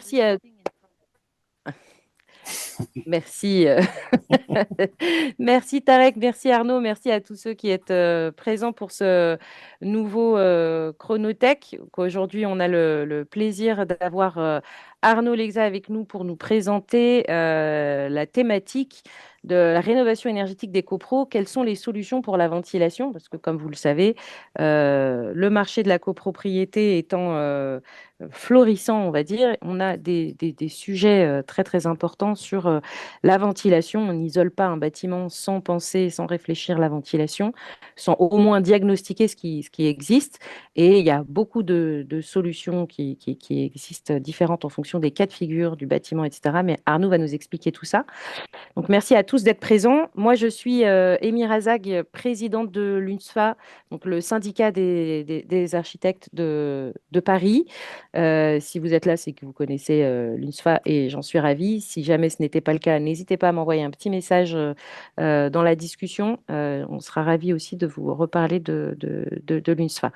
Merci à Merci, merci Tarek, merci Arnaud, merci à tous ceux qui êtes présents pour ce nouveau Chronotech. Aujourd'hui, on a le plaisir d'avoir Arnaud Lexa avec nous pour nous présenter la thématique de la rénovation énergétique des copros. Quelles sont les solutions pour la ventilation? Parce que comme vous le savez, le marché de la copropriété étant florissant, on va dire, on a des sujets très très importants sur la ventilation. On n'isole pas un bâtiment sans penser, sans réfléchir la ventilation, sans au moins diagnostiquer ce qui existe. Et il y a beaucoup de solutions qui existent différentes en fonction des cas de figure du bâtiment, etc. Mais Arnaud va nous expliquer tout ça. Donc, merci à tous d'être présents. Moi, je suis Émy Razag, présidente de l'UNSFA, donc le syndicat des architectes de Paris. Si vous êtes là, c'est que vous connaissez l'UNSFA et j'en suis ravie. Si jamais ce n'était pas le cas, n'hésitez pas à m'envoyer un petit message dans la discussion. On sera ravis aussi de vous reparler de l'UNSFA.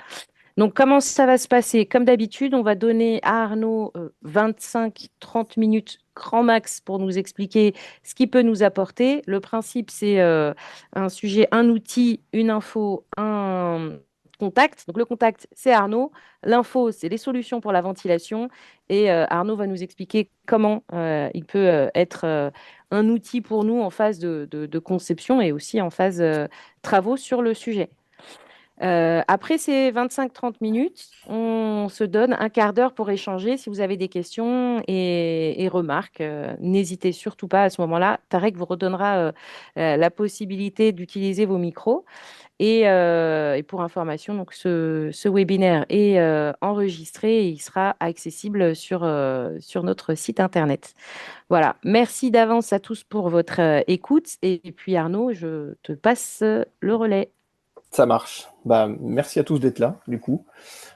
Donc, comment ça va se passer? Comme d'habitude, on va donner à Arnaud 25-30 minutes grand max pour nous expliquer ce qu'il peut nous apporter. Le principe, c'est un sujet, un outil, une info, un contact. Donc, le contact, c'est Arnaud. L'info, c'est les solutions pour la ventilation. Et Arnaud va nous expliquer comment il peut être un outil pour nous en phase de conception et aussi en phase travaux sur le sujet. Après ces 25-30 minutes, on se donne un quart d'heure pour échanger. Si vous avez des questions et remarques, n'hésitez surtout pas à ce moment-là. Tarek vous redonnera la possibilité d'utiliser vos micros. Et pour information, donc ce webinaire est enregistré et il sera accessible sur notre site internet. Voilà. Merci d'avance à tous pour votre écoute. Et puis Arnaud, je te passe le relais. Ça marche. Bah, merci à tous d'être là, du coup.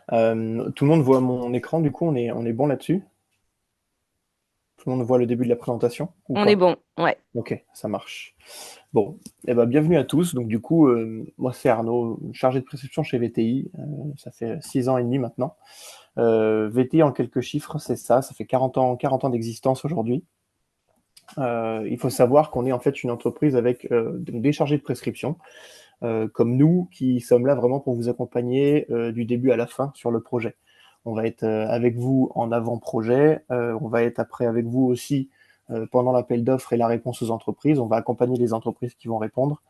Tout le monde voit mon écran, du coup, on est bon là-dessus. Tout le monde voit le début de la présentation ou On est pas? bon. Ouais. Ok, ça marche. Bon, eh ben, bienvenue à tous. Donc, du coup, moi, c'est Arnaud, chargé de préception chez VTI. Ça fait 6 ans et demi maintenant. VTI, en quelques chiffres, c'est ça. Ça fait 40 ans d'existence aujourd'hui. Il faut savoir qu'on est en fait une entreprise avec donc des chargés de prescription. Comme nous, qui sommes là vraiment pour vous accompagner du début à la fin sur le projet. On va être avec vous en avant-projet, on va être après avec vous aussi pendant l'appel d'offres et la réponse aux entreprises. On va accompagner les entreprises qui vont répondre.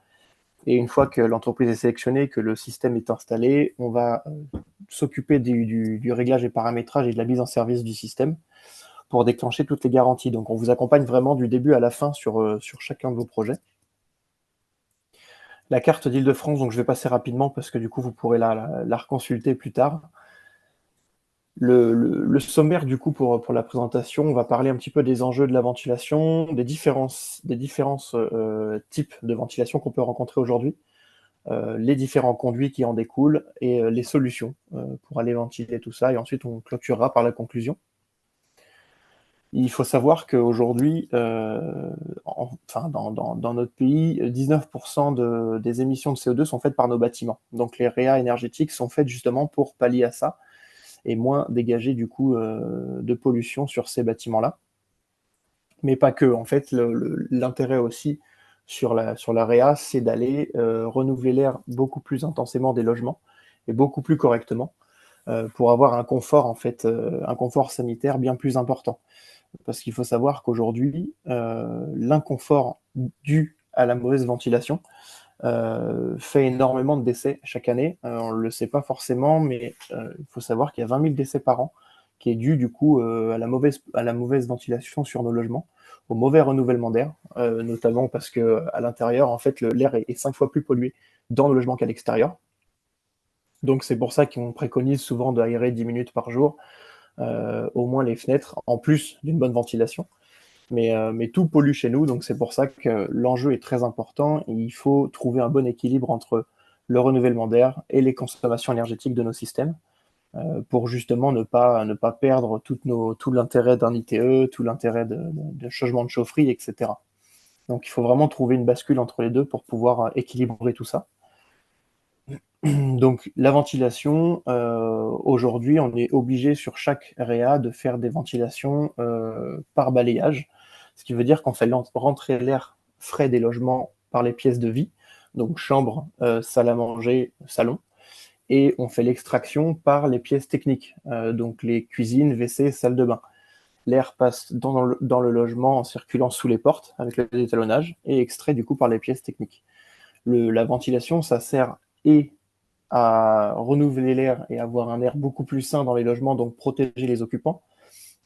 Et une fois que l'entreprise est sélectionnée, que le système est installé, on va s'occuper du réglage et paramétrage et de la mise en service du système pour déclencher toutes les garanties. Donc on vous accompagne vraiment du début à la fin sur chacun de vos projets. La carte d'Île-de-France, donc je vais passer rapidement parce que du coup vous pourrez la reconsulter plus tard. Le sommaire du coup pour la présentation, on va parler un petit peu des enjeux de la ventilation, des différents types de ventilation qu'on peut rencontrer aujourd'hui, les différents conduits qui en découlent et les solutions pour aller ventiler tout ça. Et ensuite on clôturera par la conclusion. Il faut savoir qu'aujourd'hui, enfin, dans notre pays, 19% des émissions de CO2 sont faites par nos bâtiments. Donc les réa énergétiques sont faites justement pour pallier à ça et moins dégager du coup de pollution sur ces bâtiments-là. Mais pas que. En fait, l'intérêt aussi sur la réa, c'est d'aller renouveler l'air beaucoup plus intensément des logements et beaucoup plus correctement pour avoir un confort, en fait, un confort sanitaire bien plus important. Parce qu'il faut savoir qu'aujourd'hui, l'inconfort dû à la mauvaise ventilation fait énormément de décès chaque année. On ne le sait pas forcément, mais il faut savoir qu'il y a 20 000 décès par an qui est dû du coup à la mauvaise ventilation sur nos logements, au mauvais renouvellement d'air, notamment parce que à l'intérieur, en fait, l'air est 5 fois plus pollué dans le logement qu'à l'extérieur. Donc c'est pour ça qu'on préconise souvent d'aérer 10 minutes par jour, au moins les fenêtres, en plus d'une bonne ventilation. Mais tout pollue chez nous, donc c'est pour ça que l'enjeu est très important et il faut trouver un bon équilibre entre le renouvellement d'air et les consommations énergétiques de nos systèmes pour justement ne pas perdre tout l'intérêt d'un ITE, tout l'intérêt de changement de chaufferie, etc. Donc il faut vraiment trouver une bascule entre les deux pour pouvoir équilibrer tout ça. Donc la ventilation, aujourd'hui, on est obligé sur chaque réa de faire des ventilations par balayage, ce qui veut dire qu'on fait rentrer l'air frais des logements par les pièces de vie, donc chambre, salle à manger, salon, et on fait l'extraction par les pièces techniques, donc les cuisines, WC, salle de bain. L'air passe dans le logement en circulant sous les portes avec le détalonnage et extrait du coup par les pièces techniques. La ventilation, ça sert et à renouveler l'air et avoir un air beaucoup plus sain dans les logements, donc protéger les occupants,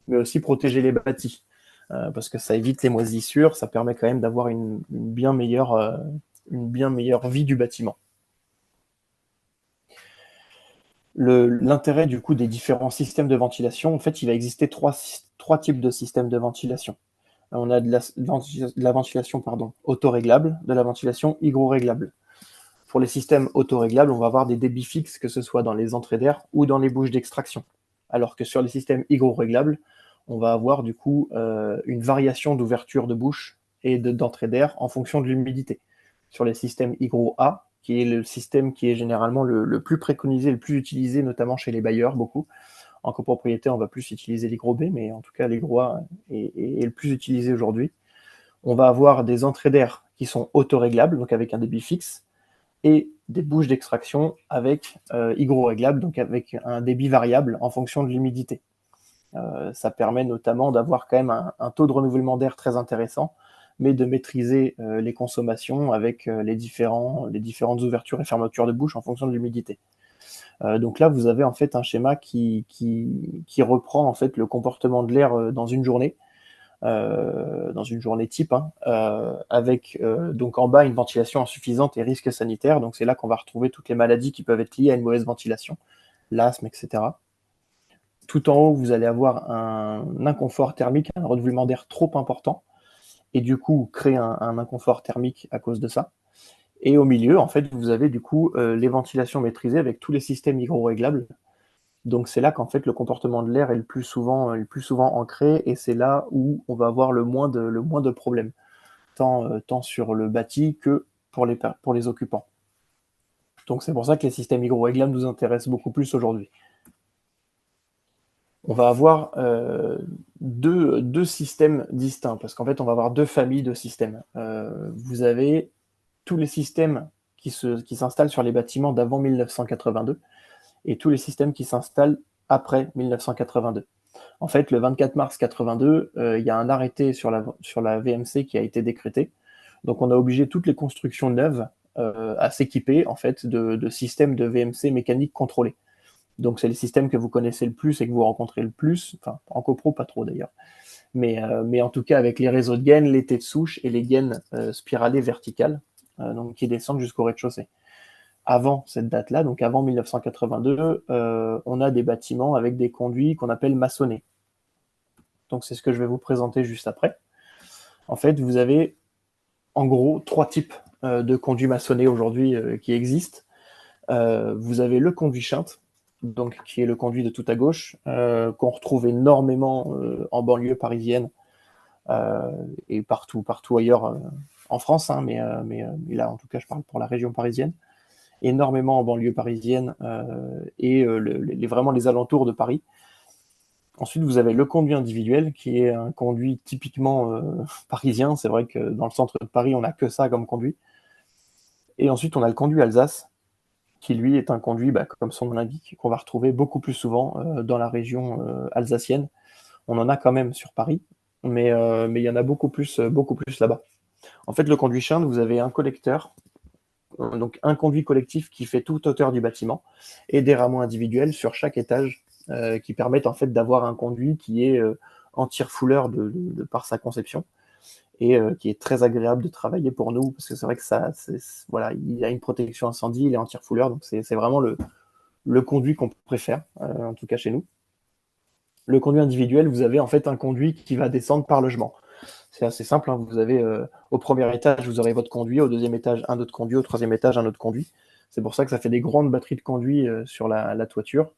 mais aussi protéger les bâtis, parce que ça évite les moisissures, ça permet quand même d'avoir une bien meilleure vie du bâtiment. L'intérêt du coup des différents systèmes de ventilation, en fait, il va exister trois types de systèmes de ventilation. On a de la ventilation autoréglable, de la ventilation hygroréglable. Pour les systèmes autoréglables, on va avoir des débits fixes, que ce soit dans les entrées d'air ou dans les bouches d'extraction. Alors que sur les systèmes hygroréglables, on va avoir du coup une variation d'ouverture de bouche et d'entrée d'air en fonction de l'humidité. Sur les systèmes hygro A, qui est le système qui est généralement le plus préconisé, le plus utilisé, notamment chez les bailleurs, beaucoup. En copropriété, on va plus utiliser l'hygro B, mais en tout cas, l'hygro A est le plus utilisé aujourd'hui. On va avoir des entrées d'air qui sont autoréglables, donc avec un débit fixe, et des bouches d'extraction avec hygroréglables, donc avec un débit variable en fonction de l'humidité. Ça permet notamment d'avoir quand même un taux de renouvellement d'air très intéressant, mais de maîtriser les consommations avec les différentes ouvertures et fermetures de bouche en fonction de l'humidité. Donc là, vous avez en fait un schéma qui reprend en fait le comportement de l'air dans une journée type, hein, avec donc en bas une ventilation insuffisante et risques sanitaires. Donc c'est là qu'on va retrouver toutes les maladies qui peuvent être liées à une mauvaise ventilation, l'asthme, etc. Tout en haut, vous allez avoir un inconfort thermique, un renouvellement d'air trop important, et du coup créer un inconfort thermique à cause de ça. Et au milieu, en fait, vous avez du coup les ventilations maîtrisées avec tous les systèmes hygroréglables. Donc c'est là qu'en fait le comportement de l'air est le plus souvent ancré, et c'est là où on va avoir le moins de problèmes, tant sur le bâti que pour les occupants. Donc c'est pour ça que les systèmes hygroréglables nous intéressent beaucoup plus aujourd'hui. On va avoir deux systèmes distincts, parce qu'en fait on va avoir deux familles de systèmes. Vous avez tous les systèmes qui s'installent sur les bâtiments d'avant 1982 et tous les systèmes qui s'installent après 1982. En fait, le 24 mars 82, il y a un arrêté sur la VMC qui a été décrété. Donc, on a obligé toutes les constructions neuves à s'équiper en fait de systèmes de VMC mécanique contrôlés. Donc, c'est les systèmes que vous connaissez le plus et que vous rencontrez le plus, enfin, en copro, pas trop d'ailleurs, mais en tout cas avec les réseaux de gaines, les têtes de souche et les gaines spiralées verticales, donc qui descendent jusqu'au rez-de-chaussée. Avant cette date-là, donc avant 1982, on a des bâtiments avec des conduits qu'on appelle maçonnés. Donc c'est ce que je vais vous présenter juste après. En fait, vous avez en gros trois types de conduits maçonnés aujourd'hui qui existent. Vous avez le conduit Chinte, donc qui est le conduit de tout à gauche, qu'on retrouve énormément en banlieue parisienne et partout ailleurs en France, hein, mais là en tout cas je parle pour la région parisienne, énormément en banlieue parisienne et vraiment les alentours de Paris. Ensuite, vous avez le conduit individuel, qui est un conduit typiquement parisien. C'est vrai que dans le centre de Paris, on n'a que ça comme conduit. Et ensuite, on a le conduit Alsace, qui lui est un conduit, bah, comme son nom l'indique, qu'on va retrouver beaucoup plus souvent dans la région alsacienne. On en a quand même sur Paris, mais il y en a beaucoup plus là-bas. En fait, le conduit Chinde, vous avez un collecteur, donc un conduit collectif qui fait toute hauteur du bâtiment, et des rameaux individuels sur chaque étage qui permettent en fait d'avoir un conduit qui est en tire-fouleur de par sa conception et qui est très agréable de travailler pour nous parce que c'est vrai que voilà, il a une protection incendie, il est en tire-fouleur, donc c'est vraiment le conduit qu'on préfère, en tout cas chez nous. Le conduit individuel, vous avez en fait un conduit qui va descendre par logement. C'est assez simple, hein. Vous avez au premier étage, vous aurez votre conduit, au deuxième étage, un autre conduit, au troisième étage, un autre conduit. C'est pour ça que ça fait des grandes batteries de conduits sur la toiture.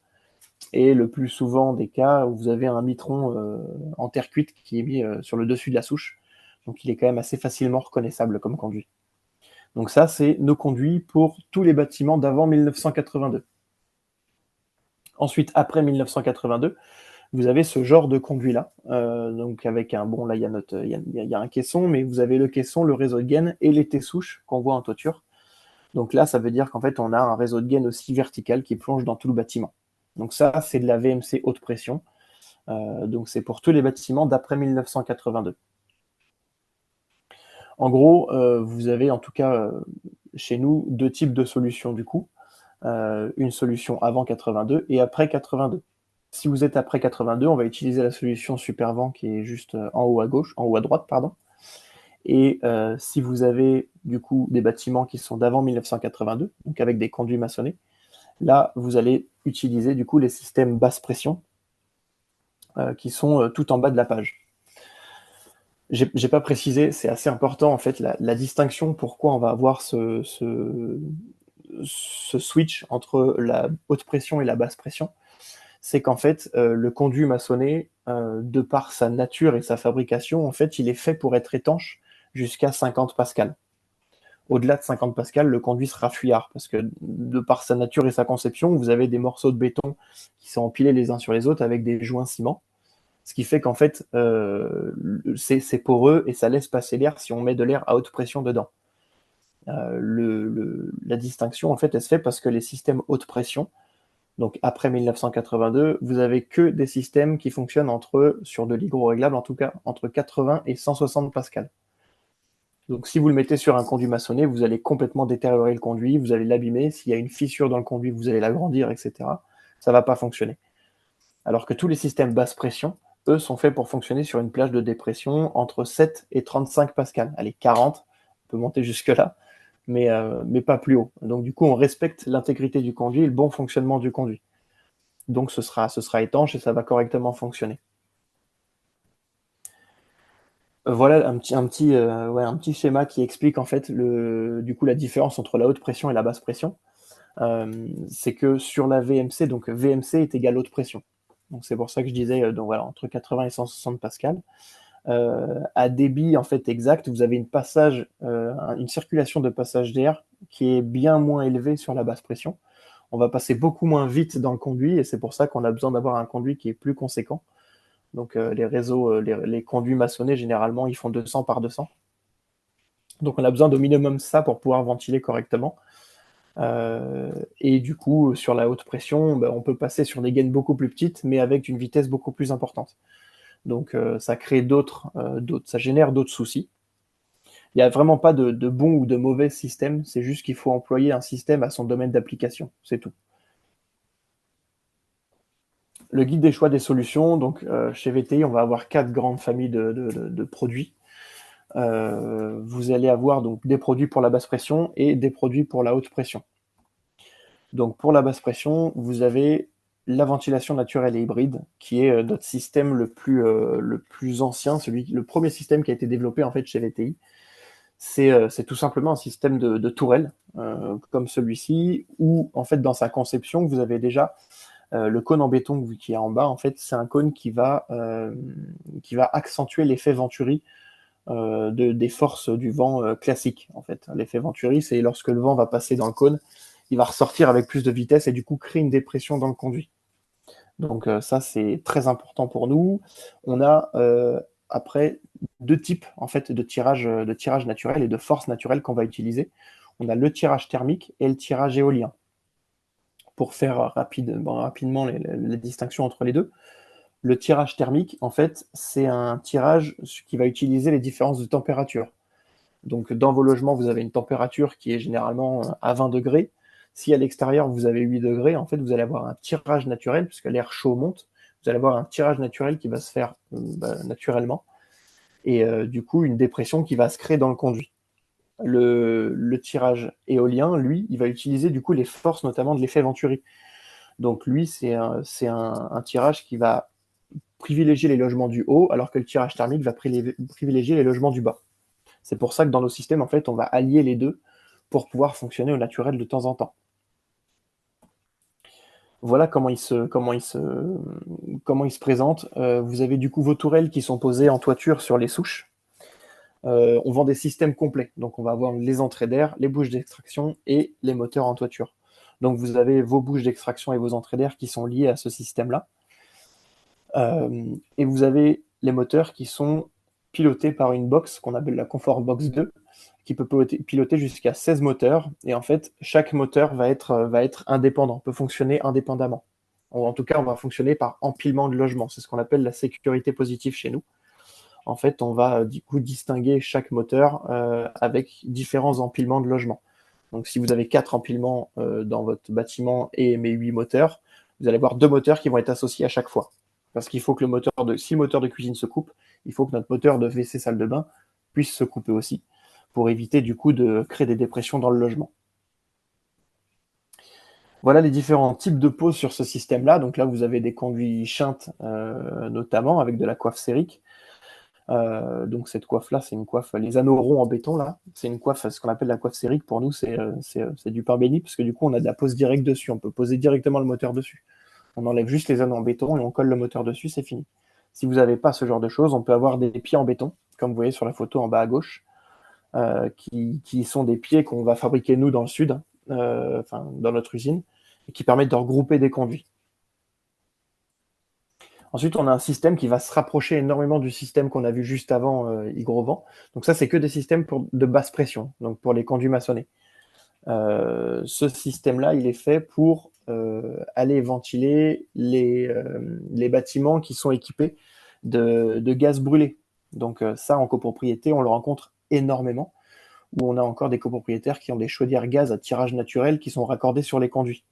Et le plus souvent des cas où vous avez un mitron en terre cuite qui est mis sur le dessus de la souche. Donc il est quand même assez facilement reconnaissable comme conduit. Donc ça, c'est nos conduits pour tous les bâtiments d'avant 1982. Ensuite, après 1982, vous avez ce genre de conduit-là. Donc avec un, bon là il y a un caisson, mais vous avez le caisson, le réseau de gaine et les T-souches qu'on voit en toiture. Donc là, ça veut dire qu'en fait, on a un réseau de gaine aussi vertical qui plonge dans tout le bâtiment. Donc ça, c'est de la VMC haute pression. Donc c'est pour tous les bâtiments d'après 1982. En gros, vous avez en tout cas chez nous deux types de solutions du coup. Une solution avant 82 et après 82. Si vous êtes après 82, on va utiliser la solution Supervent qui est juste en haut à gauche, en haut à droite, pardon. Et si vous avez du coup des bâtiments qui sont d'avant 1982, donc avec des conduits maçonnés, là vous allez utiliser du coup les systèmes basse pression qui sont tout en bas de la page. J'ai pas précisé, c'est assez important en fait la distinction pourquoi on va avoir ce switch entre la haute pression et la basse pression. C'est qu'en fait, le conduit maçonné, de par sa nature et sa fabrication, en fait, il est fait pour être étanche jusqu'à 50 pascal. Au-delà de 50 pascal, le conduit sera fuyard, parce que de par sa nature et sa conception, vous avez des morceaux de béton qui sont empilés les uns sur les autres avec des joints ciment, ce qui fait qu'en fait, c'est poreux et ça laisse passer l'air si on met de l'air à haute pression dedans. La distinction, en fait, elle se fait parce que les systèmes haute pression, donc après 1982, vous avez que des systèmes qui fonctionnent sur de l'hydro réglable, en tout cas entre 80 et 160 pascal. Donc si vous le mettez sur un conduit maçonné, vous allez complètement détériorer le conduit, vous allez l'abîmer, s'il y a une fissure dans le conduit, vous allez l'agrandir, etc. Ça ne va pas fonctionner. Alors que tous les systèmes basse pression, eux, sont faits pour fonctionner sur une plage de dépression entre 7 et 35 pascal. Allez, 40, on peut monter jusque-là, mais pas plus haut. Donc du coup, on respecte l'intégrité du conduit et le bon fonctionnement du conduit. Donc ce sera étanche et ça va correctement fonctionner. Voilà un petit schéma qui explique en fait du coup la différence entre la haute pression et la basse pression. C'est que sur la VMC, donc VMC est égal haute pression. Donc c'est pour ça que je disais donc voilà, entre 80 et 160 pascal. À débit en fait exact, vous avez une circulation de passage d'air qui est bien moins élevée sur la basse pression. On va passer beaucoup moins vite dans le conduit et c'est pour ça qu'on a besoin d'avoir un conduit qui est plus conséquent. Donc les réseaux, les conduits maçonnés, généralement, ils font 200 par 200. Donc on a besoin d'au minimum ça pour pouvoir ventiler correctement. Et du coup, sur la haute pression, on peut passer sur des gaines beaucoup plus petites, mais avec une vitesse beaucoup plus importante. Donc ça crée ça génère d'autres soucis. Il n'y a vraiment pas de bon ou de mauvais système, c'est juste qu'il faut employer un système à son domaine d'application, c'est tout. Le guide des choix des solutions, donc chez VTI, on va avoir 4 grandes familles de produits. Vous allez avoir donc des produits pour la basse pression et des produits pour la haute pression. Donc pour la basse pression, vous avez la ventilation naturelle et hybride, qui est notre système le plus ancien, le premier système qui a été développé en fait chez VTI. C'est tout simplement un système de tourelle, comme celui-ci, où en fait dans sa conception, vous avez déjà le cône en béton qui est en bas. En fait, c'est un cône qui va accentuer l'effet Venturi des forces du vent classique. En fait, l'effet Venturi, c'est lorsque le vent va passer dans le cône, il va ressortir avec plus de vitesse et du coup créer une dépression dans le conduit. Donc ça, c'est très important pour nous. On a après deux types en fait de tirage naturel et de force naturelle qu'on va utiliser. On a le tirage thermique et le tirage éolien. Pour faire rapidement les distinctions entre les deux, le tirage thermique, en fait, c'est un tirage qui va utiliser les différences de température. Donc, dans vos logements, vous avez une température qui est généralement à 20 degrés. Si à l'extérieur, vous avez 8 degrés, en fait, vous allez avoir un tirage naturel, puisque l'air chaud monte. Vous allez avoir un tirage naturel qui va se faire naturellement. Et du coup, une dépression qui va se créer dans le conduit. Le tirage éolien, lui, il va utiliser du coup les forces, notamment de l'effet Venturi. Donc, lui, c'est un tirage qui va privilégier les logements du haut, alors que le tirage thermique va privilégier les logements du bas. C'est pour ça que dans nos systèmes, en fait, on va allier les deux pour pouvoir fonctionner au naturel de temps en temps. Voilà comment il se présente. Vous avez du coup vos tourelles qui sont posées en toiture sur les souches. on vend des systèmes complets. Donc, on va avoir les entrées d'air, les bouches d'extraction et les moteurs en toiture. Donc, vous avez vos bouches d'extraction et vos entrées d'air qui sont liées à ce système-là. Et vous avez les moteurs qui sont pilotés par une box qu'on appelle la Comfort Box 2, qui peut piloter jusqu'à 16 moteurs. Et en fait, chaque moteur va être indépendant, peut fonctionner indépendamment. Ou en tout cas, on va fonctionner par empilement de logement. C'est ce qu'on appelle la sécurité positive chez nous. En fait, on va du coup distinguer chaque moteur avec différents empilements de logement. Donc, si vous avez 4 empilements dans votre bâtiment et mes 8 moteurs, vous allez avoir 2 moteurs qui vont être associés à chaque fois. Parce qu'il faut que si le moteur de cuisine se coupe, il faut que notre moteur de WC salle de bain puisse se couper aussi, pour éviter du coup de créer des dépressions dans le logement. Voilà les différents types de poses sur ce système-là. Donc là, vous avez des conduits Schint, notamment, avec de la coiffe sphérique. Donc cette coiffe-là, c'est une coiffe, les anneaux ronds en béton, là, c'est une coiffe, ce qu'on appelle la coiffe sphérique. Pour nous, c'est du pain béni, parce que du coup, on a de la pose directe dessus. On peut poser directement le moteur dessus. On enlève juste les anneaux en béton et on colle le moteur dessus, c'est fini. Si vous n'avez pas ce genre de choses, on peut avoir des pieds en béton, comme vous voyez sur la photo en bas à gauche, qui sont des pieds qu'on va fabriquer nous dans le sud, dans notre usine, et qui permettent de regrouper des conduits. Ensuite, on a un système qui va se rapprocher énormément du système qu'on a vu juste avant, Hygrovent. Donc ça, c'est que des systèmes de basse pression, donc pour les conduits maçonnés. Ce système-là, il est fait pour aller ventiler les bâtiments qui sont équipés de gaz brûlé. Donc ça, en copropriété, on le rencontre énormément, où on a encore des copropriétaires qui ont des chaudières gaz à tirage naturel qui sont raccordées sur les conduits.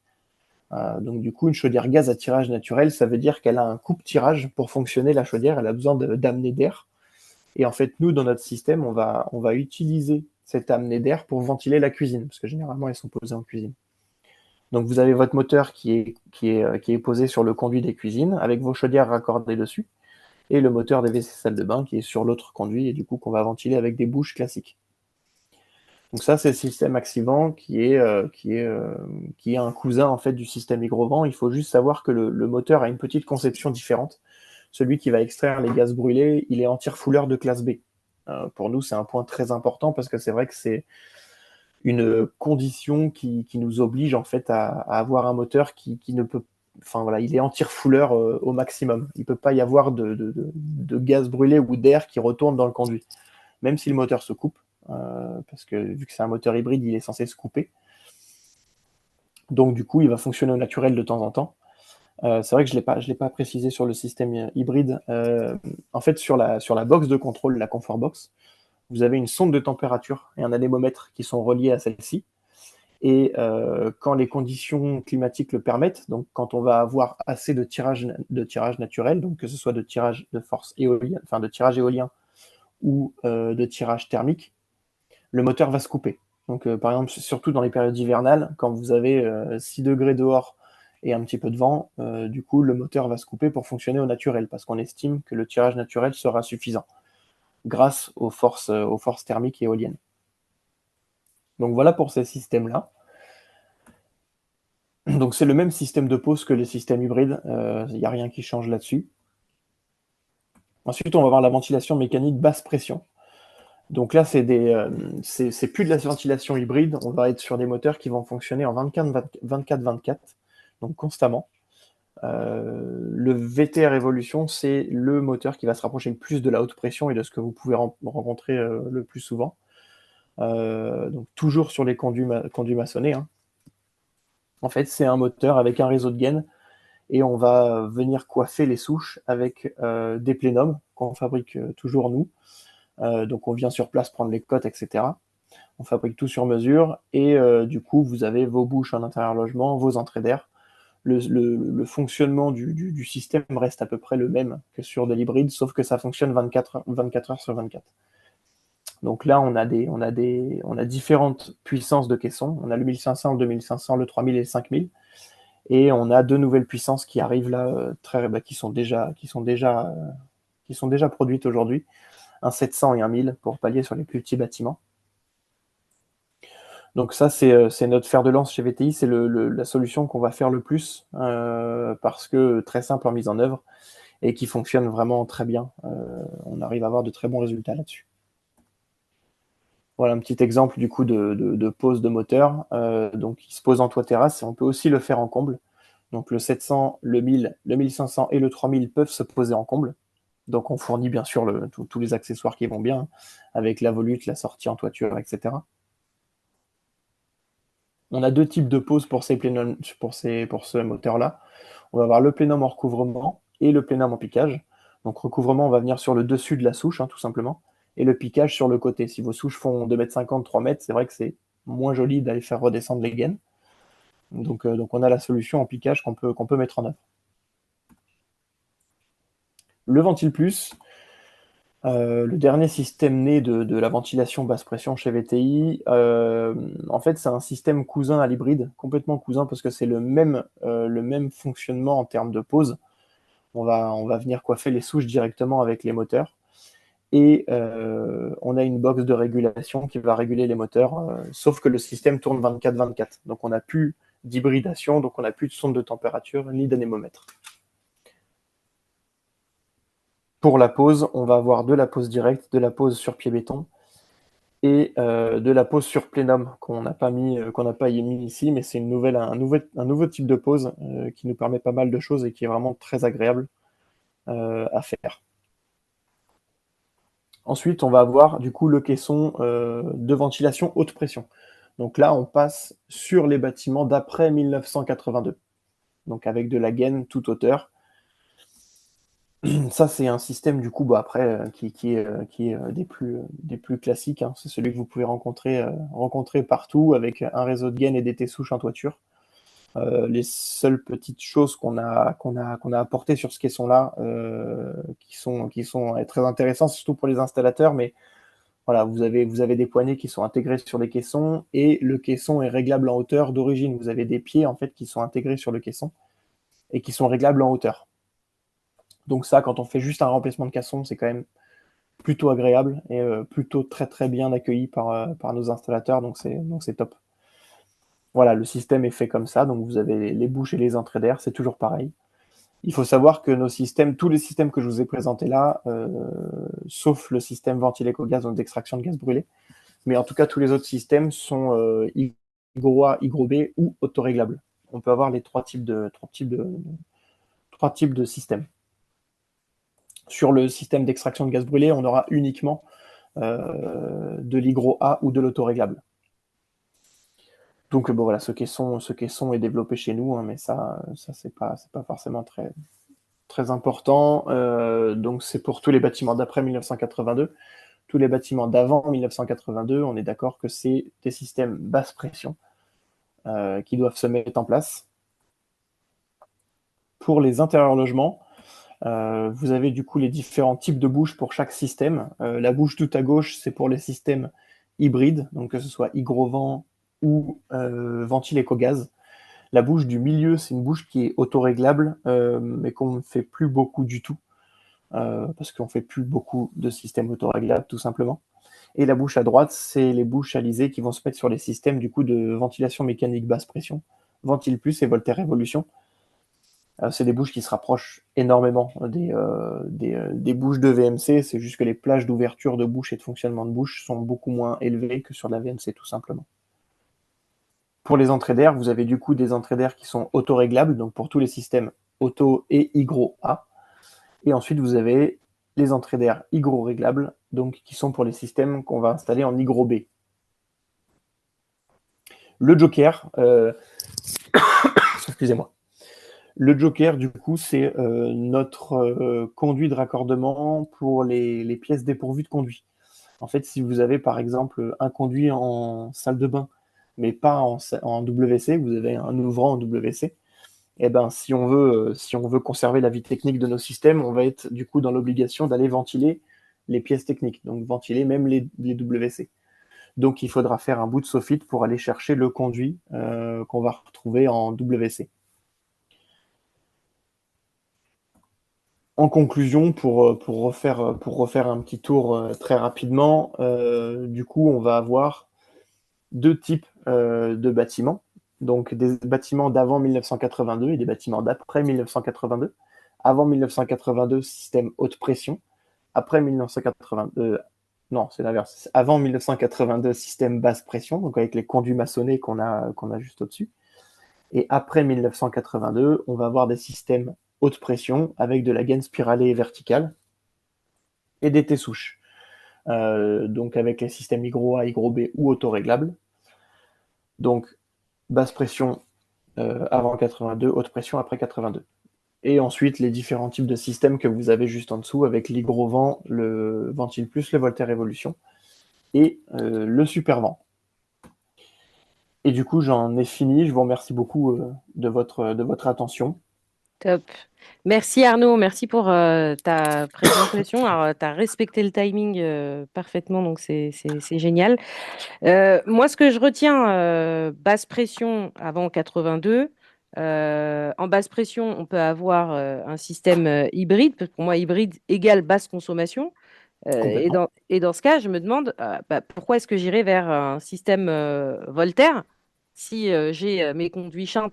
Donc du coup, une chaudière gaz à tirage naturel, ça veut dire qu'elle a un coupe-tirage pour fonctionner, la chaudière, elle a besoin d'amener d'air. Et en fait, nous, dans notre système, on va utiliser cette amenée d'air pour ventiler la cuisine, parce que généralement, elles sont posées en cuisine. Donc vous avez votre moteur qui est posé sur le conduit des cuisines, avec vos chaudières raccordées dessus, et le moteur des WC salles de bain qui est sur l'autre conduit, et du coup qu'on va ventiler avec des bouches classiques. Donc ça, c'est le système Axivent qui est un cousin en fait du système Hygrovent. Il faut juste savoir que le moteur a une petite conception différente. Celui qui va extraire les gaz brûlés, il est en tire-fouleur de classe B. Pour nous, c'est un point très important parce que c'est vrai que c'est une condition qui nous oblige en fait à avoir un moteur qui ne peut, enfin voilà, il est en tire-fouleur au maximum. Il ne peut pas y avoir de gaz brûlé ou d'air qui retourne dans le conduit, même si le moteur se coupe, parce que vu que c'est un moteur hybride, il est censé se couper. Donc du coup, il va fonctionner au naturel de temps en temps. C'est vrai que je l'ai pas précisé sur le système hybride. En fait, sur la box de contrôle, la Comfort Box, vous avez une sonde de température et un anémomètre qui sont reliés à celle-ci. Et quand les conditions climatiques le permettent, donc quand on va avoir assez de tirage naturel, donc que ce soit de tirage de force éolien, enfin de tirage éolien ou de tirage thermique, le moteur va se couper. Donc par exemple, surtout dans les périodes hivernales, quand vous avez 6 degrés dehors et un petit peu de vent, du coup le moteur va se couper pour fonctionner au naturel, parce qu'on estime que le tirage naturel sera suffisant grâce aux forces thermiques et éoliennes. Donc voilà pour ces systèmes-là. Donc c'est le même système de pose que les systèmes hybrides, il n'y a rien qui change là-dessus. Ensuite, on va voir la ventilation mécanique basse pression. Donc là, c'est plus de la ventilation hybride, on va être sur des moteurs qui vont fonctionner en 24-24, donc constamment. Le VTR Evolution, c'est le moteur qui va se rapprocher le plus de la haute pression et de ce que vous pouvez rencontrer le plus souvent. Donc toujours sur les conduits maçonnés. Hein. En fait, c'est un moteur avec un réseau de gaines et on va venir coiffer les souches avec des plénums qu'on fabrique toujours nous. Donc on vient sur place prendre les cotes, etc. On fabrique tout sur mesure et du coup vous avez vos bouches en intérieur logement, vos entrées d'air. Le fonctionnement du système reste à peu près le même que sur de l'hybride, sauf que ça fonctionne 24 heures sur 24. Donc là, on a différentes puissances de caissons. On a le 1500, le 2500, le 3000 et le 5000. Et on a deux nouvelles puissances qui arrivent là, qui sont déjà produites aujourd'hui. Un 700 et un 1000 pour pallier sur les plus petits bâtiments. Donc ça, c'est notre fer de lance chez VTI. C'est la solution qu'on va faire le plus parce que très simple en mise en œuvre et qui fonctionne vraiment très bien. On arrive à avoir de très bons résultats là-dessus. Voilà un petit exemple du coup de pose de moteur. Donc il se pose en toit terrasse et on peut aussi le faire en comble. Donc le 700, le 1000, le 1500 et le 3000 peuvent se poser en comble. Donc on fournit bien sûr tous les accessoires qui vont bien, hein, avec la volute, la sortie en toiture, etc. On a deux types de poses pour pour ce moteur-là. On va avoir le plénum en recouvrement et le plénum en piquage. Donc recouvrement, on va venir sur le dessus de la souche, hein, tout simplement, et le piquage sur le côté. Si vos souches font 2,50 m, 3 mètres, c'est vrai que c'est moins joli d'aller faire redescendre les gaines. Donc on a la solution en piquage qu'on peut mettre en œuvre. Le Ventile Plus, le dernier système né de la ventilation basse pression chez VTI, en fait, c'est un système cousin à l'hybride, complètement cousin, parce que c'est le même fonctionnement en termes de pose. On va venir coiffer les souches directement avec les moteurs. Et on a une box de régulation qui va réguler les moteurs, sauf que le système tourne 24-24. Donc on n'a plus d'hybridation, donc on n'a plus de sonde de température ni d'anémomètre. Pour la pose, on va avoir de la pose directe, de la pose sur pied béton et de la pose sur plénum qu'on n'a pas mis ici, mais c'est un nouveau type de pose qui nous permet pas mal de choses et qui est vraiment très agréable à faire. Ensuite, on va avoir du coup le caisson de ventilation haute pression. Donc là, on passe sur les bâtiments d'après 1982, donc avec de la gaine toute hauteur. Ça, c'est un système du coup, après, qui est des plus classiques, hein. C'est celui que vous pouvez rencontrer partout avec un réseau de gaine et des T-souches en toiture. Les seules petites choses qu'on a apportées sur ce caisson-là, qui sont très intéressantes, surtout pour les installateurs, mais voilà, vous avez des poignées qui sont intégrées sur les caissons et le caisson est réglable en hauteur d'origine. Vous avez des pieds en fait qui sont intégrés sur le caisson et qui sont réglables en hauteur. Donc ça, quand on fait juste un remplacement de caisson, c'est quand même plutôt agréable et plutôt très très bien accueilli par nos installateurs, donc c'est top. Voilà, le système est fait comme ça, donc vous avez les bouches et les entrées d'air, c'est toujours pareil. Il faut savoir que nos systèmes, tous les systèmes que je vous ai présentés là, sauf le système ventile-éco-gaz, donc d'extraction de gaz brûlé, mais en tout cas tous les autres systèmes sont hygro A, hygro B ou autoréglables. On peut avoir les trois types de systèmes. Sur le système d'extraction de gaz brûlé, on aura uniquement de l'hygro A ou de l'autoréglable. Donc bon voilà, ce caisson est développé chez nous, hein, mais ça c'est pas forcément très important. Donc c'est pour tous les bâtiments d'après 1982. Tous les bâtiments d'avant 1982, on est d'accord que c'est des systèmes basse pression qui doivent se mettre en place. Pour les intérieurs logements, vous avez du coup les différents types de bouches pour chaque système. La bouche tout à gauche, c'est pour les systèmes hybrides, donc que ce soit hygrovent ou ventile éco-gaz. La bouche du milieu, c'est une bouche qui est autoréglable, mais qu'on ne fait plus beaucoup du tout, parce qu'on ne fait plus beaucoup de systèmes autoréglables, tout simplement. Et la bouche à droite, c'est les bouches alisées qui vont se mettre sur les systèmes du coup de ventilation mécanique basse pression, Ventile Plus et Voltaire Révolution. C'est des bouches qui se rapprochent énormément des bouches de VMC, c'est juste que les plages d'ouverture de bouche et de fonctionnement de bouche sont beaucoup moins élevées que sur la VMC, tout simplement. Pour les entrées d'air, vous avez du coup des entrées d'air qui sont autoréglables, donc pour tous les systèmes auto et hygro A. Et ensuite, vous avez les entrées d'air hygro-réglables, donc qui sont pour les systèmes qu'on va installer en hygro B. Le Joker, excusez-moi. Le Joker, du coup, c'est notre conduit de raccordement pour les pièces dépourvues de conduit. En fait, si vous avez par exemple un conduit en salle de bain, mais pas en WC, vous avez un ouvrant en WC, et ben si on veut conserver la vie technique de nos systèmes, on va être du coup dans l'obligation d'aller ventiler les pièces techniques, donc ventiler même les WC. Donc il faudra faire un bout de soffit pour aller chercher le conduit qu'on va retrouver en WC. En conclusion, pour refaire un petit tour très rapidement, du coup, on va avoir deux types de bâtiments. Donc, des bâtiments d'avant 1982 et des bâtiments d'après 1982. Avant 1982, système haute pression. Après 1982, Non, c'est l'inverse. Avant 1982, système basse pression, donc avec les conduits maçonnés qu'on a juste au-dessus. Et après 1982, on va avoir des systèmes haute pression avec de la gaine spiralée verticale et des T-souches. Donc avec les systèmes hygro A, hygro B ou autoréglables. Donc basse pression avant 82, haute pression après 82. Et ensuite, les différents types de systèmes que vous avez juste en dessous, avec l'hygrovent, le ventile plus, le Voltaire Évolution, et le supervent. Et du coup, j'en ai fini. Je vous remercie beaucoup de votre attention. Top. Merci Arnaud, merci pour ta présentation. Alors, tu as respecté le timing parfaitement, donc c'est génial. Moi, ce que je retiens, basse pression avant 82. En basse pression, on peut avoir un système hybride, parce que pour moi, hybride égale basse consommation. Complètement. Et dans ce cas, je me demande pourquoi est-ce que j'irais vers un système Voltaire si j'ai mes conduits Shunt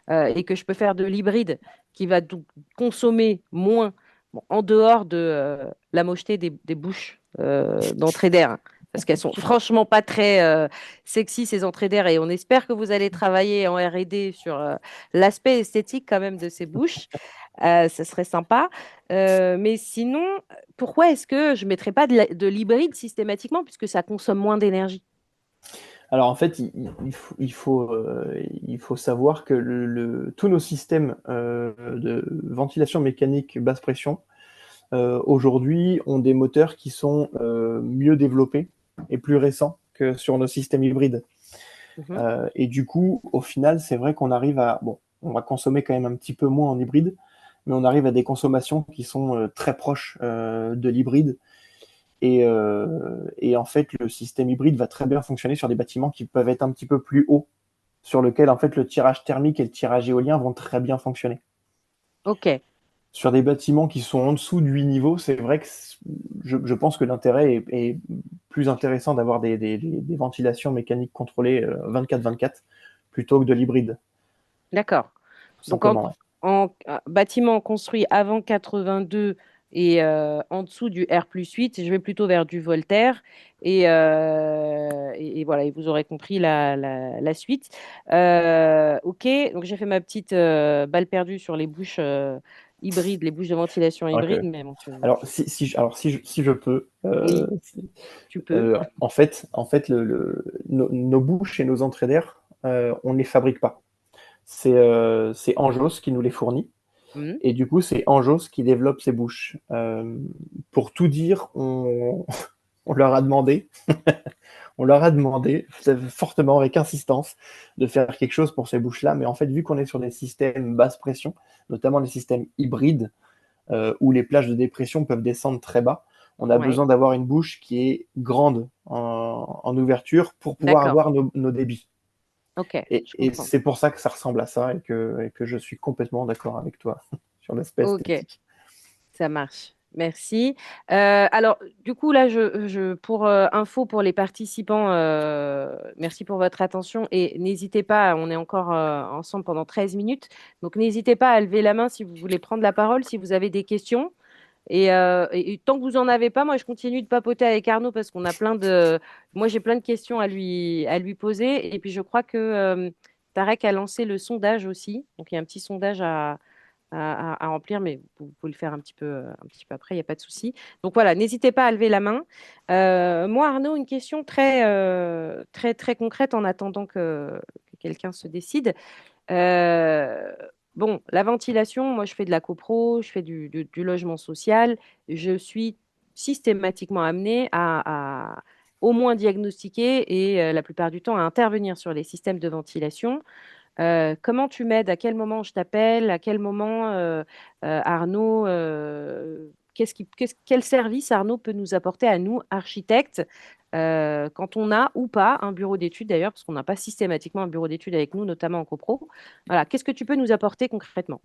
et que je peux faire de l'hybride qui va donc consommer moins bon, en dehors de la mocheté des bouches d'entrée d'air. Hein, parce qu'elles sont franchement pas très sexy, ces entrées d'air, et on espère que vous allez travailler en R&D sur l'aspect esthétique quand même de ces bouches. Ce serait sympa. Mais sinon, pourquoi est-ce que je ne mettrais pas de l'hybride systématiquement puisque ça consomme moins d'énergie? Alors en fait, il faut savoir que tous nos systèmes de ventilation mécanique basse pression, aujourd'hui, ont des moteurs qui sont mieux développés et plus récents que sur nos systèmes hybrides. Mhm. Et du coup, au final, c'est vrai qu'on arrive à... Bon, on va consommer quand même un petit peu moins en hybride, mais on arrive à des consommations qui sont très proches de l'hybride. Et en fait, le système hybride va très bien fonctionner sur des bâtiments qui peuvent être un petit peu plus hauts, sur lesquels en fait le tirage thermique et le tirage éolien vont très bien fonctionner. Ok, Sur des bâtiments qui sont en dessous du 8 niveaux, c'est vrai que je pense que l'intérêt est plus intéressant d'avoir des ventilations mécaniques contrôlées 24/24 plutôt que de l'hybride, d'accord. tout Donc simplement. Ouais. en bâtiment construit avant 82 et en dessous du R+8, je vais plutôt vers du Voltaire. Et voilà, et vous aurez compris la suite. Ok, donc j'ai fait ma petite balle perdue sur les bouches hybrides, les bouches de ventilation Alors, hybrides, mais bon, si je peux, oui, tu peux. en fait nos bouches et nos entrées d'air, on ne les fabrique pas. C'est Anjos qui nous les fournit. Mhm. Et du coup, c'est Anjos qui développe ces bouches. Pour tout dire, on leur a demandé, on leur a demandé fortement, avec insistance, de faire quelque chose pour ces bouches-là. Mais en fait, vu qu'on est sur des systèmes basse pression, notamment les systèmes hybrides, où les plages de dépression peuvent descendre très bas, on a Ouais, besoin d'avoir une bouche qui est grande en ouverture pour pouvoir d'accord. avoir nos débits. Ok, je Et comprends. c'est pour ça que ça ressemble à ça et que je suis complètement d'accord avec toi sur l'aspect Ok. esthétique. Ça marche. Merci. Alors, du coup, là, pour info pour les participants, merci pour votre attention et n'hésitez pas, on est encore ensemble pendant 13 minutes, donc n'hésitez pas à lever la main si vous voulez prendre la parole, si vous avez des questions. Et tant que vous en avez pas, moi, je continue de papoter avec Arnaud parce qu'on a moi, j'ai plein de questions à lui poser. Et puis, je crois que Tarek a lancé le sondage aussi. Donc, il y a un petit sondage à remplir, mais vous pouvez le faire un petit peu après, il n'y a pas de souci. Donc voilà, n'hésitez pas à lever la main. Moi, Arnaud, une question très, très concrète en attendant que quelqu'un se décide. Euh, bon, la ventilation, moi, je fais de la copro, je fais du logement social. Je suis systématiquement amenée à au moins diagnostiquer et la plupart du temps à intervenir sur les systèmes de ventilation. Comment tu m'aides? À quel moment je t'appelle? À quel moment, Arnaud, quel service Arnaud peut nous apporter à nous, architectes, quand on a ou pas un bureau d'études d'ailleurs, parce qu'on n'a pas systématiquement un bureau d'études avec nous, notamment en copro. Voilà, qu'est-ce que tu peux nous apporter concrètement?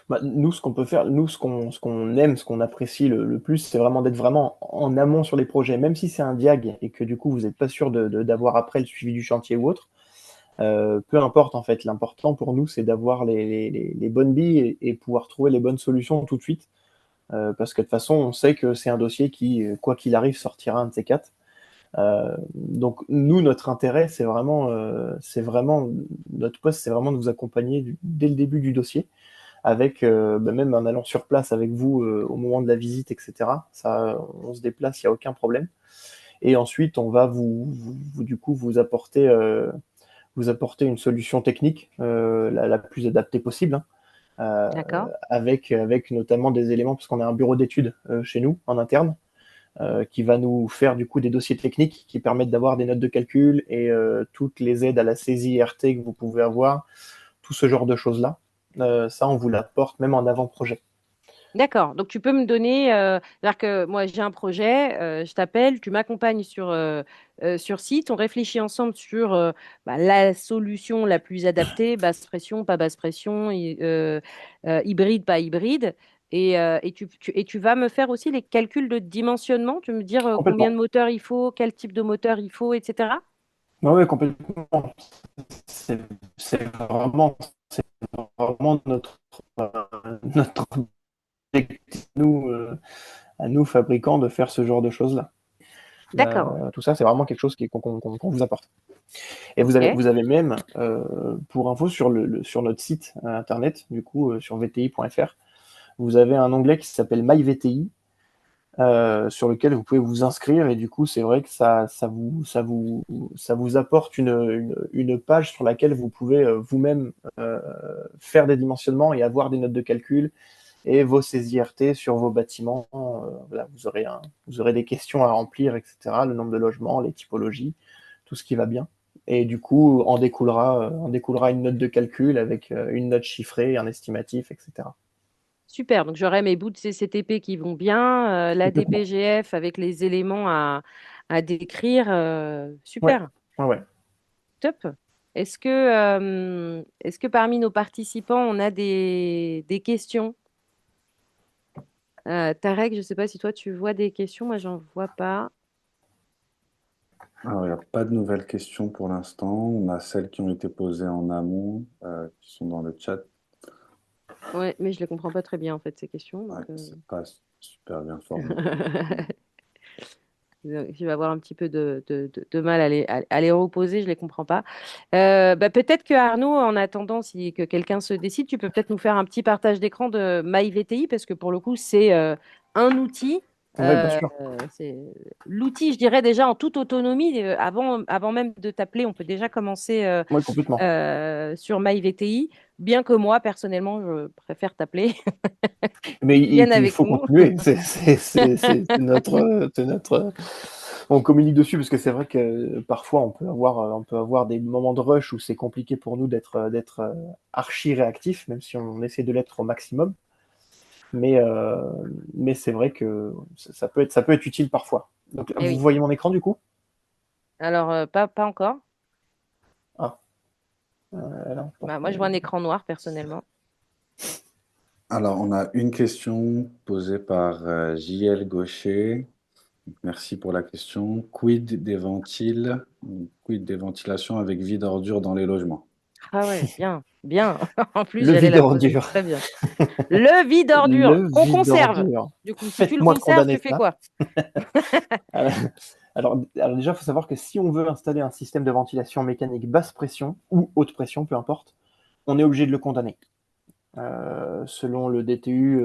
Bah, nous, ce qu'on peut faire, nous, ce qu'on aime, ce qu'on apprécie le plus, c'est vraiment d'être vraiment en amont sur les projets, même si c'est un diag et que du coup, vous n'êtes pas sûr d'avoir après le suivi du chantier ou autre. Peu importe en fait, l'important pour nous, c'est d'avoir les bonnes billes et pouvoir trouver les bonnes solutions tout de suite parce que de toute façon, on sait que c'est un dossier qui, quoi qu'il arrive, sortira un de ces quatre. Donc nous, notre intérêt, c'est vraiment notre poste, c'est vraiment de vous accompagner dès le début du dossier, avec même en allant sur place avec vous au moment de la visite, etc. Ça, on se déplace, il n'y a aucun problème. Et ensuite, on va du coup vous apporter une solution technique la plus adaptée possible, hein, D'accord. avec notamment des éléments, parce qu'on a un bureau d'études chez nous en interne qui va nous faire du coup des dossiers techniques qui permettent d'avoir des notes de calcul et toutes les aides à la saisie RT que vous pouvez avoir, tout ce genre de choses-là. Ça, on vous l'apporte même en avant-projet. D'accord. Donc, tu peux me donner, c'est-à-dire que moi, j'ai un projet, je t'appelle, tu m'accompagnes sur site, on réfléchit ensemble sur la solution la plus adaptée, basse pression, pas basse pression, hybride, pas hybride. Et tu vas me faire aussi les calculs de dimensionnement, tu me dire combien de Complètement. moteurs il faut, quel type de moteur il faut, etc. Oui, ouais, complètement. C'est c'est vraiment, c'est vraiment notre objectif, nous, à nous, fabricants, de faire ce genre de choses-là. D'accord. Tout ça, c'est vraiment quelque chose qu'on vous apporte. Et OK. vous avez même, pour info, sur notre site internet, du coup, sur vti.fr, vous avez un onglet qui s'appelle MyVTI, sur lequel vous pouvez vous inscrire. Et du coup, c'est vrai que ça vous apporte une page sur laquelle vous pouvez vous-même faire des dimensionnements et avoir des notes de calcul et vos saisies RT sur vos bâtiments. Voilà, vous aurez des questions à remplir, etc. Le nombre de logements, les typologies, tout ce qui va bien. Et du coup, en découlera une note de calcul avec une note chiffrée, un estimatif, etc. Super. Donc, j'aurai mes bouts de CCTP qui vont bien, la Complètement. DPGF avec les éléments à décrire. Ouais, Super. ouais, ouais. Top. Est-ce que parmi nos participants, on a des questions? Tarek, je ne sais pas si toi tu vois des questions, moi j'en vois pas. Alors, il n'y a pas de nouvelles questions pour l'instant. On a celles qui ont été posées en amont, qui sont dans le chat. Ouais, mais je ne les comprends pas très bien en fait ces questions. Ouais, Donc, c'est pas super bien formulé. je vais avoir un petit peu de mal à les reposer, je ne les comprends pas. Peut-être que Arnaud, en attendant si que quelqu'un se décide, tu peux peut-être nous faire un petit partage d'écran de MyVTI, parce que pour le coup, c'est un outil. Ouais, bien sûr. C'est l'outil, je dirais déjà en toute autonomie. Avant même de t'appeler, on peut déjà commencer Ouais, complètement. sur MyVTI, bien que moi, personnellement, je préfère t'appeler. Mais Viens il avec faut nous. continuer. C'est notre. On communique dessus parce que c'est vrai que parfois on peut avoir des moments de rush où c'est compliqué pour nous d'être archi réactif, même si on essaie de l'être au maximum. Mais, euh, mais c'est vrai que ça peut être utile parfois. Donc, Eh vous oui. voyez mon écran du coup? Alors, pas encore. Ah, alors, Moi, je vois un écran noir, personnellement. Alors, on a une question posée par JL Gaucher. Merci pour la question. Quid des ventilations avec vide ordure dans les logements? Ah ouais, bien, bien. En plus, le j'allais vide la poser. ordure. Très bien. Le vide ordure Le qu'on vide conserve. ordure. Du coup, si tu le Faites-moi conserves, condamner tu fais ça. quoi? Euh, alors déjà, il faut savoir que si on veut installer un système de ventilation mécanique basse pression ou haute pression, peu importe, on est obligé de le condamner. Selon le DTU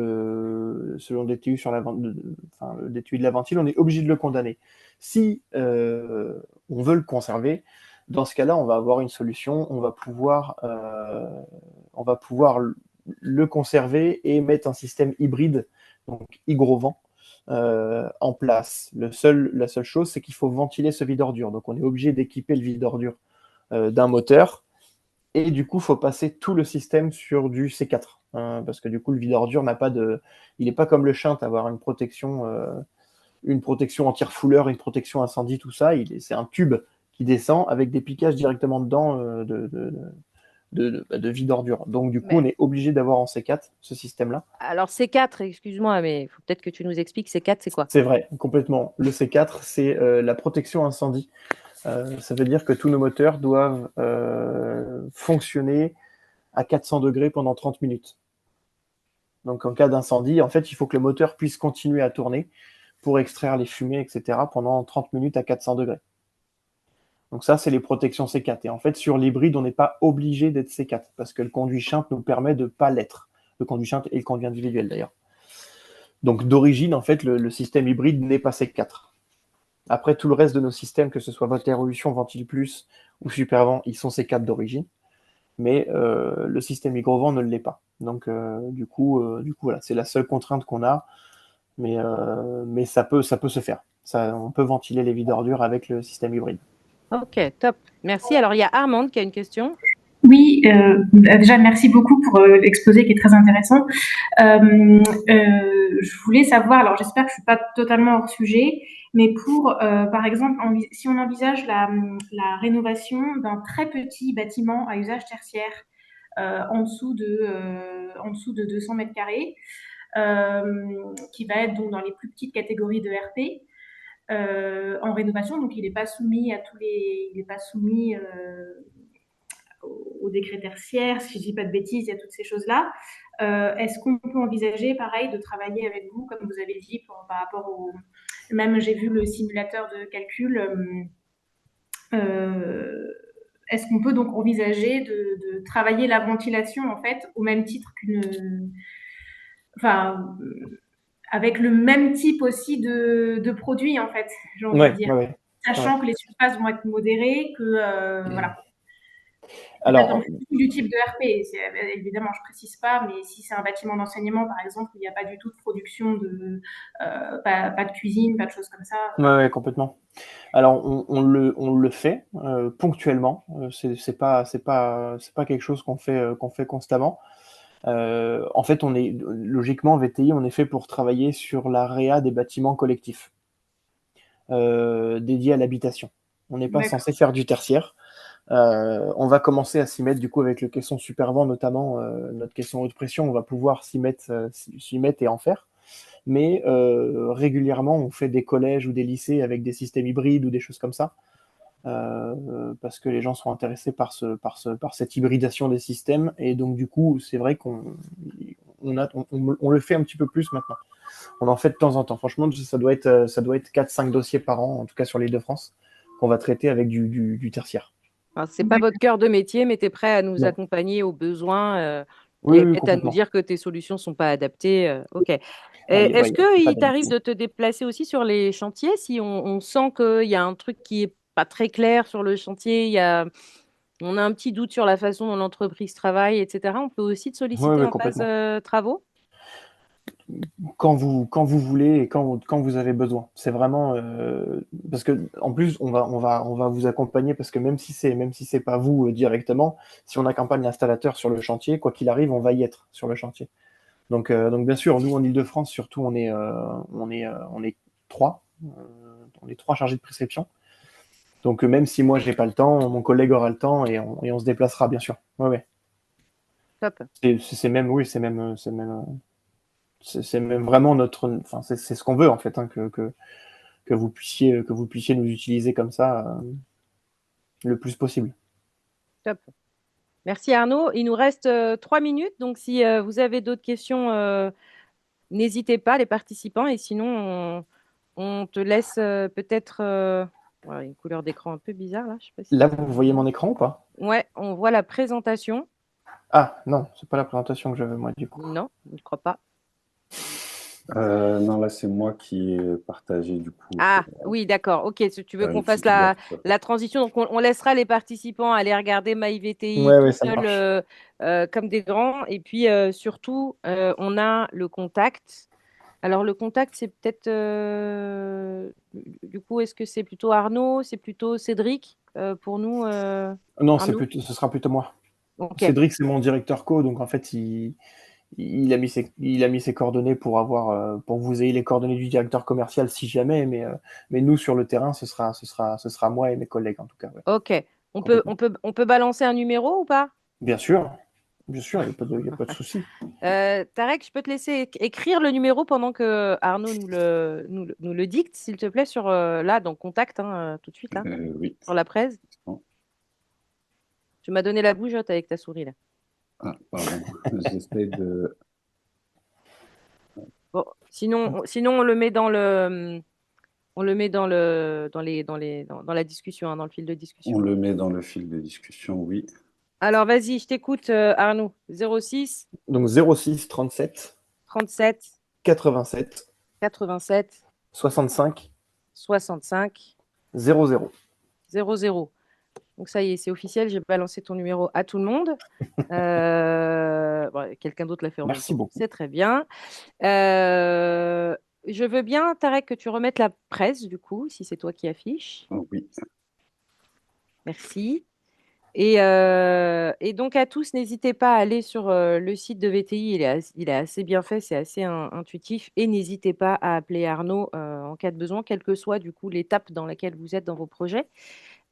sur enfin, le DTU de la ventile, on est obligé de le condamner. Si on veut le conserver, dans ce cas-là, on va avoir une solution. On va pouvoir le conserver et mettre un système hybride, donc hygrovent, en place. La seule chose, c'est qu'il faut ventiler ce vide ordure. Donc, on est obligé d'équiper le vide ordure d'un moteur. Et du coup, il faut passer tout le système sur du C4. Hein, parce que du coup, le vide ordure n'a pas de. Il n'est pas comme le shunt, avoir une protection anti-refouleur, une protection incendie, tout ça. C'est un tube qui descend avec des piquages directement dedans de vide ordure. Donc, du coup, Mais, on est obligé d'avoir en C4 ce système-là. alors, C4, excuse-moi, mais il faut peut-être que tu nous expliques, C4, c'est quoi? C'est vrai, complètement. Le C4, c'est la protection incendie. Ça veut dire que tous nos moteurs doivent fonctionner à 400 degrés pendant 30 minutes. Donc, en cas d'incendie, en fait, il faut que le moteur puisse continuer à tourner pour extraire les fumées, etc., pendant 30 minutes à 400 degrés. Donc ça, c'est les protections C4. Et en fait, sur l'hybride, on n'est pas obligé d'être C4 parce que le conduit shunt nous permet de ne pas l'être. Le conduit shunt et le conduit individuel d'ailleurs. Donc d'origine, en fait, le système hybride n'est pas C4. Après, tout le reste de nos systèmes, que ce soit Voltaire-Evolution, Ventile Plus ou Supervent, ils sont C4 d'origine. Mais le système Hygrovent ne l'est pas. Donc du coup, voilà, c'est la seule contrainte qu'on a. Mais ça peut se faire. On peut ventiler les vides ordures avec le système hybride. Ok, top. Merci. Alors, il y a Armande qui a une question. Oui, déjà merci beaucoup pour l'exposé qui est très intéressant. Je voulais savoir, alors j'espère que je suis pas totalement hors sujet, mais pour, par exemple, si on envisage la rénovation d'un très petit bâtiment à usage tertiaire en dessous de 200 mètres carrés, qui va être donc dans les plus petites catégories de RP. En rénovation, donc il n'est pas soumis à il n'est pas soumis au décret tertiaire, si je dis pas de bêtises, il y a toutes ces choses-là. Est-ce qu'on peut envisager, pareil, de travailler avec vous, comme vous avez dit, par rapport au... Même j'ai vu le simulateur de calcul. Est-ce qu'on peut donc envisager de travailler la ventilation, en fait, au même titre qu'une... Enfin, avec le même type aussi de produit, en fait, j'ai envie de dire. Ouais. Sachant que les surfaces vont être modérées, que voilà. Alors, en fonction du type de RP, évidemment, je précise pas, mais si c'est un bâtiment d'enseignement, par exemple, où il n'y a pas du tout de production pas de cuisine, pas de choses comme ça. ouais, complètement. Alors, on le fait ponctuellement. C'est pas quelque chose qu'on fait constamment. En fait, logiquement VTI, on est fait pour travailler sur la réa des bâtiments collectifs dédiés à l'habitation. On n'est pas censé faire du tertiaire. On va commencer à s'y mettre du coup avec le caisson Supervent, notamment notre caisson haute pression. On va pouvoir s'y mettre et en faire. Mais régulièrement, on fait des collèges ou des lycées avec des systèmes hybrides ou des choses comme ça. Parce que les gens sont intéressés par cette hybridation des systèmes. Et donc, du coup, c'est vrai qu'on le fait un petit peu plus maintenant. On en fait de temps en temps. Franchement, ça doit être 4-5 dossiers par an, en tout cas sur l'île de France, qu'on va traiter avec du tertiaire. Ce n'est pas votre cœur de métier, mais tu es prêt à nous Non. accompagner aux besoins Oui, et peut-être à nous complètement. dire que tes solutions ne sont pas adaptées. OK. Ouais, Est-ce qu'il pas t'arrive de te déplacer aussi sur les chantiers si on sent qu'il y a un truc qui n'est pas très clair sur le chantier, on a un petit doute sur la façon dont l'entreprise travaille, etc. On peut aussi te solliciter ouais, en phase complètement. travaux? Quand vous voulez et quand vous avez besoin. C'est vraiment parce que en plus on va vous accompagner parce que même si c'est pas vous directement, si on accompagne l'installateur sur le chantier, quoi qu'il arrive, on va y être sur le chantier. Donc bien sûr, nous en Île-de-France surtout, on est trois, on est trois chargés de prescription. Donc même si moi j'ai pas le temps, mon collègue aura le temps et on se déplacera bien sûr. Ouais. Top. C'est même vraiment enfin c'est ce qu'on veut en fait, hein, que vous puissiez nous utiliser comme ça le plus possible. Top. Merci Arnaud. Il nous reste 3 minutes, donc si vous avez d'autres questions, n'hésitez pas, les participants, et sinon on te laisse peut-être voilà, une couleur d'écran un peu bizarre là, je sais pas si Là, ça vous va voyez bien. mon écran ou pas? Ouais, on voit la présentation. Ah non, c'est pas la présentation que j'avais moi du coup. Non, je ne crois pas. Non, là, c'est moi qui ai partagé du coup Ah pour oui, d'accord. Ok, si tu veux faire qu'on une fasse petite ouverture. la transition, donc on laissera les participants aller regarder MyVTI Ouais, tout ça seuls marche. comme des grands. Et puis surtout, on a le contact. Alors le contact, c'est peut-être du coup, est-ce que c'est plutôt Arnaud, c'est plutôt Cédric pour nous, Non, Arnaud? ce sera plutôt moi. Ok, Cédric, c'est mon directeur co, donc en fait, il a mis ses coordonnées pour pour que vous ayez les coordonnées du directeur commercial si jamais, mais nous sur le terrain, ce sera moi et mes collègues en tout cas. Ouais, ok. complètement. On peut balancer un numéro ou pas? Bien sûr, il n'y a pas de souci. Tarek, je peux te laisser écrire le numéro pendant que Arnaud nous le dicte, s'il te plaît, sur là, dans Contact, hein, tout de suite, là, Oui. sur la presse. Tu m'as donné la bougeotte avec ta souris, là. Ah, pardon. J'essaie de. Bon, sinon, on le met dans la discussion, hein, dans le fil de On discussion. le met dans le fil de discussion, oui. Alors, vas-y, je t'écoute, Arnaud. 06 Donc 06 37 37 87 87 65 65 00. 00. Donc, ça y est, c'est officiel. J'ai balancé ton numéro à tout le monde. Bon, quelqu'un d'autre l'a fait en même Merci temps. beaucoup. C'est très bien. Je veux bien, Tarek, que tu remettes la presse, du coup, si c'est toi qui affiches. Oh, oui. Merci. Et donc à tous, n'hésitez pas à aller sur le site de VTI, il est assez bien fait, c'est assez intuitif. Et n'hésitez pas à appeler Arnaud en cas de besoin, quelle que soit du coup l'étape dans laquelle vous êtes dans vos projets.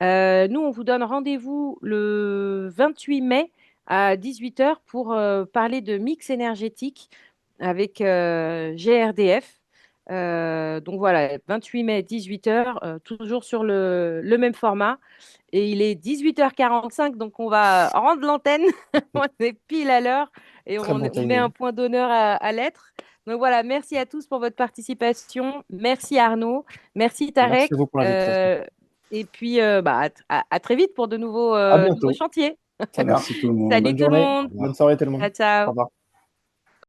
Nous, on vous donne rendez-vous le 28 mai à 18 heures pour parler de mix énergétique avec GRDF. Donc voilà, 28 mai, 18 heures, toujours sur le même format. Et il est 18h45, donc on va rendre l'antenne. On est pile à l'heure et Très bon on met un timing. point d'honneur à l'être. Donc voilà, merci à tous pour votre participation. Merci Arnaud. Merci Merci à Tarek. vous pour l'invitation. Et puis à très vite pour de À nouveaux bientôt. chantiers. Ça Merci marche. tout le monde. Salut Bonne tout le journée. Au monde. revoir. Bonne soirée tout le monde. Ciao, Au ciao. revoir.